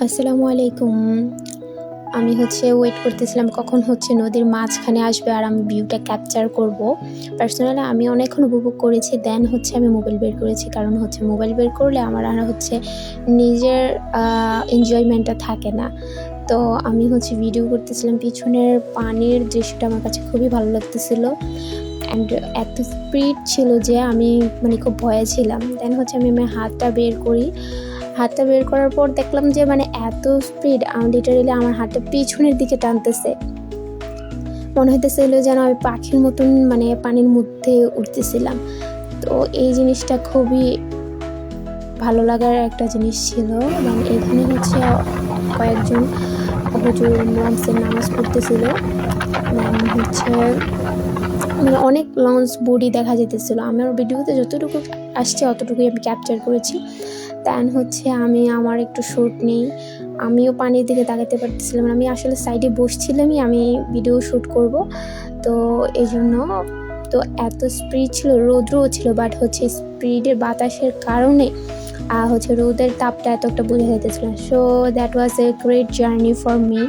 আসসালামু আলাইকুম। আমি ওয়েট করতেছিলাম কখন নদীর মাঝখানে আসবে আর আমি ভিউটা ক্যাপচার করব। পার্সোনালি আমি অনেকক্ষণ উপভোগ করেছি। দেন আমি মোবাইল বের করেছি। কারণ মোবাইল বের করলে আমার আর নিজের এনজয়মেন্টটা থাকে না। তো আমি ভিডিও করতেছিলাম। পিছনের পানির দৃশ্যটা আমার কাছে খুবই ভালো লাগতেছিল। অ্যান্ড এত স্পিড ছিল যে আমি খুব ভয়ে ছিলাম। দেন আমি আমার হাতটা বের করি। হাতটা বের করার পর দেখলাম যে এত স্পিড লিটারেলি আমার হাতটা পিছনের দিকে টানতেছে। মনে হইতেছিল যেন আমি পাখির মতন পানির মধ্যে উঠতেছিলাম। তো এই জিনিসটা খুবই ভালো লাগার একটা জিনিস ছিল। দেন এখানে কয়েকজন হুজুর লঞ্চের নামাজ পড়তেছিল। দেন অনেক লঞ্চ বডি দেখা যেতেছিল। আমার ভিডিওতে যতটুকু আসছে অতটুকুই আমি ক্যাপচার করেছি। দেন আমি আমার একটু শ্যুট নিই। আমিও পানির দিকে তাকাতে পারতেছিলাম না। আমি আসলে সাইডে বসছিলামই আমি ভিডিও শ্যুট করব। তো এই জন্য তো এত স্পিড ছিল, রৌদ্রও ছিল, বাট স্পিডের বাতাসের কারণে রোদের তাপটা এতটা বোঝা যাইতেছিল। So that was a great journey for me.